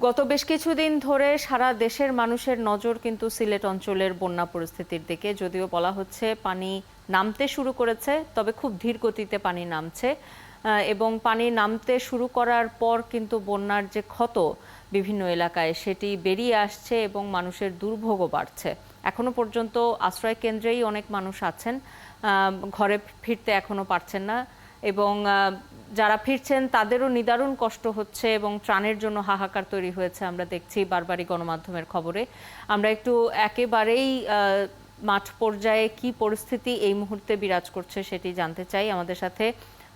গত বেশ কিছুদিন ধরে সারা দেশের মানুষের নজর কিন্তু সিলেট অঞ্চলের বন্যা পরিস্থিতির দিকে। যদিও বলা হচ্ছে পানি নামতে শুরু করেছে, তবে খুব ধীর গতিতে পানি নামছে এবং পানি নামতে শুরু করার পর কিন্তু বন্যার যে ক্ষত বিভিন্ন এলাকায় সেটি বেরিয়ে আসছে এবং মানুষের দুর্ভোগও বাড়ছে। এখনো পর্যন্ত আশ্রয় কেন্দ্রেই অনেক মানুষ আছেন, ঘরে ফিরতে এখনো পারছেন না এবং যারা ফিরছেন তাদেরও নিদারুণ কষ্ট হচ্ছে এবং ত্রাণের জন্য হাহাকার তৈরি হয়েছে। আমরা দেখছি বারবারই গণমাধ্যমের খবরে। আমরা একটু একেবারেই মাঠ পর্যায়ে কি পরিস্থিতি এই মুহূর্তে বিরাজ করছে সেটি জানতে চাই। আমাদের সাথে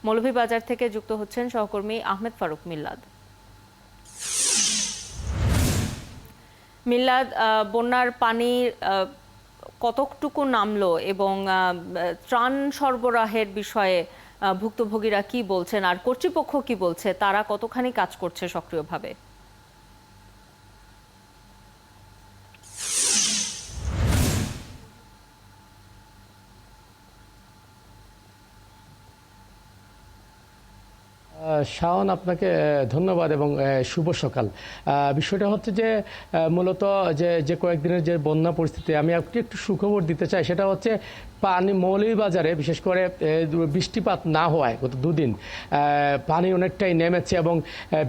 মৌলভীবাজার থেকে যুক্ত হচ্ছেন সহকর্মী আহমেদ ফারুক মিল্লাদ। মিল্লাদ, বন্যার পানি কতটুকু নামলো এবং ত্রাণ সরবরাহের বিষয়ে ভুক্তভোগীরা কি বলছেন আর কর্তৃপক্ষ কি বলছে, তারা কতখানি কাজ করছে সক্রিয়ভাবে? শাওন, আপনাকে ধন্যবাদ এবং শুভ সকাল। বিষয়টা হচ্ছে যে মূলত যে কয়েকদিনের যে বন্যা পরিস্থিতি, আমি একটু সুখবর দিতে চাই। সেটা হচ্ছে পানি মৌলভীবাজারে বিশেষ করে বৃষ্টিপাত না হওয়ায় গত দুদিন পানি অনেকটাই নেমেছে এবং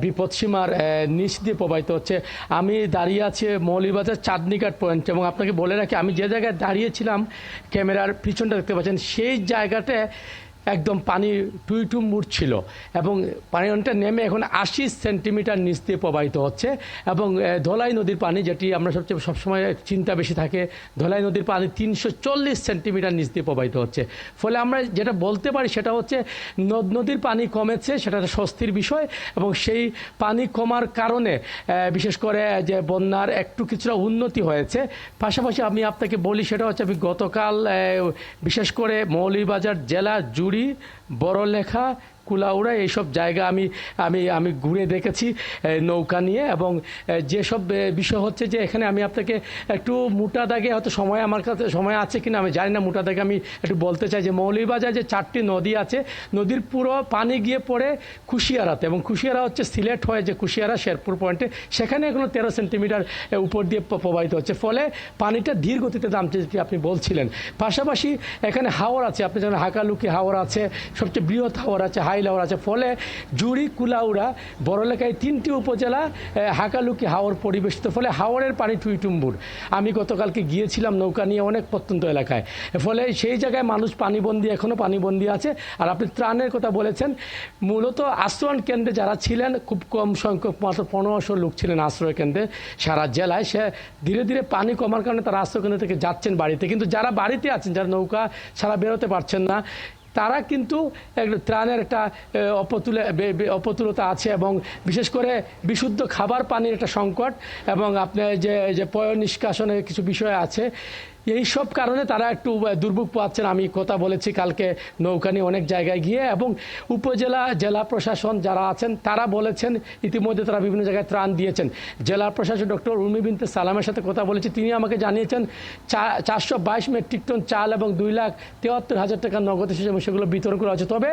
বিপদসীমার নিচ দিয়ে প্রবাহিত হচ্ছে। আমি দাঁড়িয়ে আছি মৌলভীবাজার চাঁদনীঘাট পয়েন্ট এবং আপনাকে বলে রাখি, আমি যে জায়গায় দাঁড়িয়েছিলাম ক্যামেরার পিছনটা দেখতে পাচ্ছেন, সেই জায়গাটায় একদম পানি টুইটুম উঠছিল এবং পানি অনেকটা নেমে এখন 80 সেন্টিমিটার নিচ দিয়ে প্রবাহিত হচ্ছে। এবং ধলাই নদীর পানি, যেটি আমরা সবসময় চিন্তা বেশি থাকে, ধলাই নদীর পানি 340 সেন্টিমিটার নিচ দিয়ে প্রবাহিত হচ্ছে। ফলে আমরা যেটা বলতে পারি সেটা হচ্ছে নদীর পানি কমেছে, সেটা একটা স্বস্তির বিষয়। এবং সেই পানি কমার কারণে বিশেষ করে যে বন্যার একটু কিছুটা উন্নতি হয়েছে। পাশাপাশি আমি আপনাকে বলি, সেটা হচ্ছে আমি গতকাল বিশেষ করে মৌলভীবাজার জেলা জুড়ি, বড়লেখা, কুলাউড়া এইসব জায়গা আমি আমি আমি ঘুরে দেখেছি নৌকা নিয়ে। এবং যেসব বিষয় হচ্ছে যে এখানে আমি আপনাকে একটু মোটা দাগে, হয়তো সময় আমার কাছে সময় আছে কিনা আমি জানি না, মোটা দাগে আমি একটু বলতে চাই যে মৌলভীবাজার যে 4টি নদী আছে, নদীর পুরো পানি গিয়ে পড়ে কুশিয়ারাতে, এবং কুশিয়ারা হচ্ছে সিলেট হয়ে যে কুশিয়ারা শেরপুর পয়েন্টে, সেখানে এখনো 13 সেন্টিমিটার উপর দিয়ে প্রবাহিত হচ্ছে। ফলে পানিটা ধীর গতিতে নামছে, যেটি আপনি বলছিলেন। পাশাপাশি এখানে হাওর আছে, আপনি জানেন হাকালুকি হাওর আছে, সবচেয়ে বৃহৎ হাওর আছে, হাই হাওর আছে। ফলে জুড়ি, কুলাউড়া, বড়লেখায় 3টি উপজেলা হাকালুকি হাওর পরিবেশিত। ফলে হাওরের পানি টুইটুম্বুর। আমি গতকালকে গিয়েছিলাম নৌকা নিয়ে অনেক প্রত্যন্ত এলাকায়। ফলে সেই জায়গায় মানুষ পানিবন্দী, এখনও পানিবন্দী আছে। আর আপনি ত্রাণের কথা বলেছেন, মূলত আশ্রয়ণ কেন্দ্রে যারা ছিলেন, খুব কম সংখ্যক, মাত্র 1500 লোক ছিলেন আশ্রয় কেন্দ্রে সারা জেলায়। সে ধীরে ধীরে পানি কমার কারণে তারা আশ্রয় কেন্দ্র থেকে যাচ্ছেন বাড়িতে। কিন্তু যারা বাড়িতে আছেন, যারা নৌকা ছাড়া বেরোতে পারছেন না, তারা কিন্তু ত্রাণের একটা অপতুলতা আছে এবং বিশেষ করে বিশুদ্ধ খাবার পানির একটা সংকট এবং আপনার যে পয় নিষ্কাশনের কিছু বিষয় আছে। এই সব কারণে তারা একটু দুর্ভোগ পাচ্ছেন। আমি কথা বলেছি কালকে নৌকা নিয়ে অনেক জায়গায় গিয়ে, এবং উপজেলা, জেলা প্রশাসন যারা আছেন তারা বলেছেন ইতিমধ্যে তারা বিভিন্ন জায়গায় ত্রাণ দিয়েছেন। জেলা প্রশাসক ডক্টর উর্মি বিনতে সালামের সাথে কথা বলেছি, তিনি আমাকে জানিয়েছেন 422 মেট্রিক টন চাল এবং 2,73,000 টাকা নগদ হিসেবে সেগুলো বিতরণ করা হচ্ছে। তবে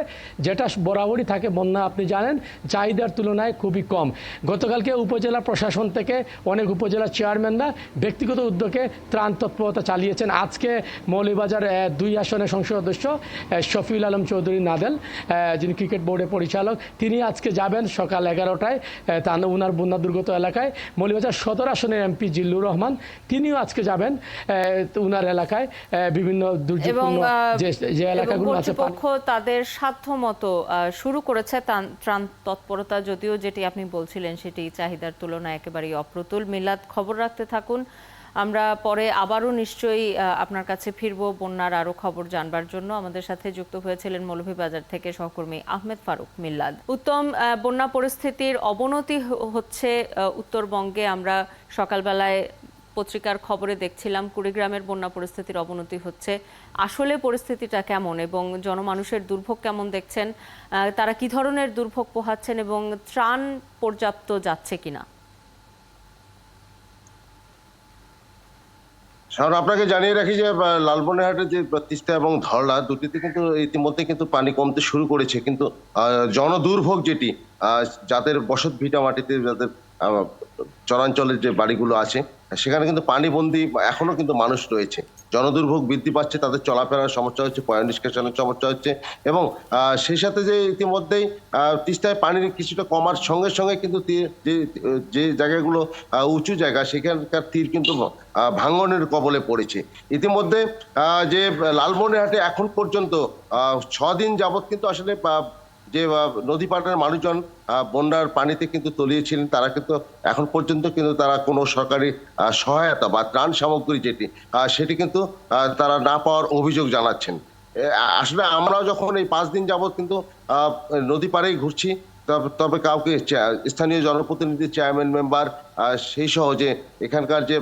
যেটা বরাবরই থাকে, বন্যা আপনি জানেন চাহিদার তুলনায় খুবই কম। গতকালকে উপজেলা প্রশাসন থেকে অনেক উপজেলা চেয়ারম্যানরা ব্যক্তিগত উদ্যোগে ত্রাণ তৎপরতা চালিয়েছেন। আজকে মৌলভীবাজার 2 আসনের সংসদ সদস্য শফিউল আলম চৌধুরী নাদেল, যিনি ক্রিকেট বোর্ডের পরিচালক, তিনি আজকে যাবেন সকাল 11টায় উনার বন্যা দুর্গত এলাকায়। মৌলভীবাজার সদর আসনের এমপি জিল্লুর রহমান, তিনিও আজকে যাবেন উনার এলাকায়, বিভিন্ন দুর্যোগপূর্ণ যে এলাকাগুলো আছে। কর্তৃপক্ষ তাদের সাধ্যমতো শুরু করেছে ত্রাণ তৎপরতা, যদিও যেটি আপনি বলছিলেন সেটি চাহিদার তুলনায় একেবারেই অপ্রতুল। মিলাদ, খবর রাখতে থাকুন। আমরা পরে আবারও নিশ্চয়ই আপনার কাছে ফিরব বন্যার আরও খবর জানবার জন্য। আমাদের সাথে যুক্ত হয়েছিলেন মৌলভীবাজার থেকে সহকর্মী আহমেদ ফারুক মিল্লাদ। উত্তম, বন্যা পরিস্থিতির অবনতি হচ্ছে উত্তরবঙ্গে। আমরা সকালবেলায় পত্রিকার খবরে দেখছিলাম কুড়িগ্রামের বন্যা পরিস্থিতির অবনতি হচ্ছে। আসলে পরিস্থিতিটা কেমন এবং জনমানুষের দুর্ভোগ কেমন দেখছেন? তারা কি ধরনের দুর্ভোগ পোহাচ্ছেন এবং ত্রাণ পর্যাপ্ত যাচ্ছে কিনা? আপনাকে জানিয়ে রাখি যে লালমনিরহাটের যে তিস্তা এবং ধরলা দুটিতে কিন্তু ইতিমধ্যে কিন্তু পানি কমতে শুরু করেছে, কিন্তু জনদুর্ভোগ যেটি, যাদের বসত ভিটা মাটিতে যাদের চরাঞ্চলের যে বাড়িগুলো আছে সেখানে কিন্তু পানিবন্দী এখনো কিন্তু মানুষ রয়েছে। জনদুর্ভোগ বৃদ্ধি পাচ্ছে, তাদের চলাফেরার সমস্যা হচ্ছে, পয় নিষ্কাশনের সমস্যা হচ্ছে এবং সেই সাথে যে ইতিমধ্যেই তিস্তায় পানির কিছুটা কমার সঙ্গে সঙ্গে কিন্তু যে জায়গাগুলো উঁচু জায়গা সেখানকার তীর কিন্তু ভাঙনের কবলে পড়েছে। ইতিমধ্যে যে লালমনিরহাটে এখন পর্যন্ত 6 দিন যাবৎ কিন্তু আসলে যে নদী পাড়ের মানুষজন বন্যার পানিতে কিন্তু তলিয়েছিলেন, তারা কিন্তু এখন পর্যন্ত কিন্তু তারা কোনো সরকারি সহায়তা বা ত্রাণ সামগ্রী সেটি কিন্তু তারা না পাওয়ার অভিযোগ জানাচ্ছেন। আসলে আমরাও যখন এই 5 দিন যাবৎ কিন্তু নদী পাড়েই ঘুরছি, তবে কাউকে স্থানীয় জনপ্রতিনিধি, চেয়ারম্যান, মেম্বার সেই সহ যে এখানকার যে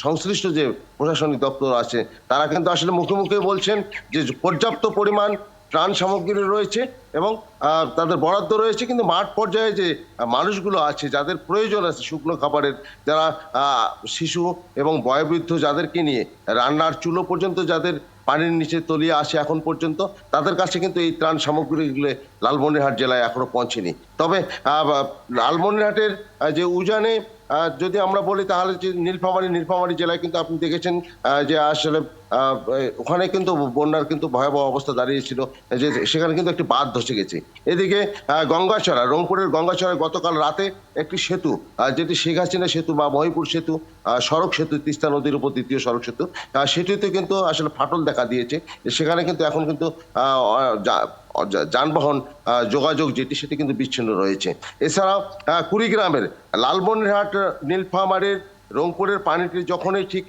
সংশ্লিষ্ট যে প্রশাসনিক দপ্তর আছে তারা কিন্তু আসলে মুখে মুখে বলছেন যে পর্যাপ্ত পরিমাণ ত্রাণ সামগ্রী রয়েছে এবং তাদের বরাদ্দ রয়েছে, কিন্তু মাঠ পর্যায়ে যে মানুষগুলো আছে যাদের প্রয়োজন আছে শুকনো খাবারের, যারা শিশু এবং বয়োবৃদ্ধ যাদেরকে নিয়ে রান্নার চুলো পর্যন্ত যাদের পানির নিচে তলিয়ে আসে এখন পর্যন্ত, তাদের কাছে কিন্তু এই ত্রাণ সামগ্রীগুলো লালমনিরহাট জেলায় এখনো পৌঁছেনি। তবে লালমনিরহাটের যে উজানে যদি আমরা বলি তাহলে যে নীলফামারী জেলায় কিন্তু আপনি দেখেছেন যে আসলে ওখানে কিন্তু বন্যার কিন্তু ভয়াবহ অবস্থা দাঁড়িয়েছিল, যে সেখানে কিন্তু একটি বাঁধ ধসে গেছে। এদিকে গঙ্গাচড়া, রংপুরের গঙ্গাচড়ায় গতকাল রাতে একটি সেতু, যেটি শেখ হাসিনা সেতু বা মহিপুর সেতু, সড়ক সেতু, তিস্তা নদীর উপর দ্বিতীয় সড়ক সেতু, সেটিতে কিন্তু আসলে ফাটল দেখা দিয়েছে। সেখানে কিন্তু এখন কিন্তু যানবাহন যোগাযোগ সেটি কিন্তু বিচ্ছিন্ন রয়েছে। এছাড়াও কুড়িগ্রামের লালমনিরহাট, নীলফামারীর, রংপুরের পানিটি যখনই ঠিক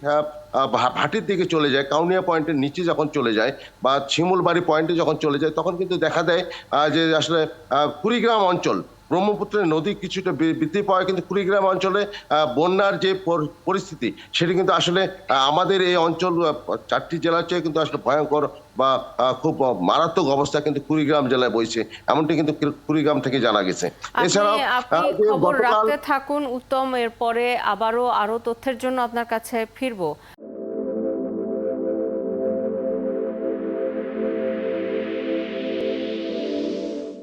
ভাটির দিকে চলে যায়, কাউনিয়া পয়েন্টের নিচে যখন চলে যায় বা শিমুলবাড়ি পয়েন্টে যখন চলে যায়, তখন কিন্তু দেখা দেয় যে আসলে কুড়িগ্রাম অঞ্চল, ব্রহ্মপুত্রের নদী কিছুটা বৃদ্ধি পাওয়ায় কিন্তু কুড়িগ্রাম অঞ্চলে বন্যার যে পরিস্থিতি সেটি কিন্তু আসলে আমাদের এই অঞ্চল 4টি জেলার চেয়ে কিন্তু আসলে ভয়ঙ্কর বা খুব মারাত্মক অবস্থা কিন্তু কুড়িগ্রাম জেলায় বইছে, এমনটি কিন্তু কুড়িগ্রাম থেকে জানা গেছে। এছাড়াও আপনি খবর রাখতে থাকুন উত্তম, এরপরে আরো তথ্যের জন্য আপনার কাছে ফিরবো।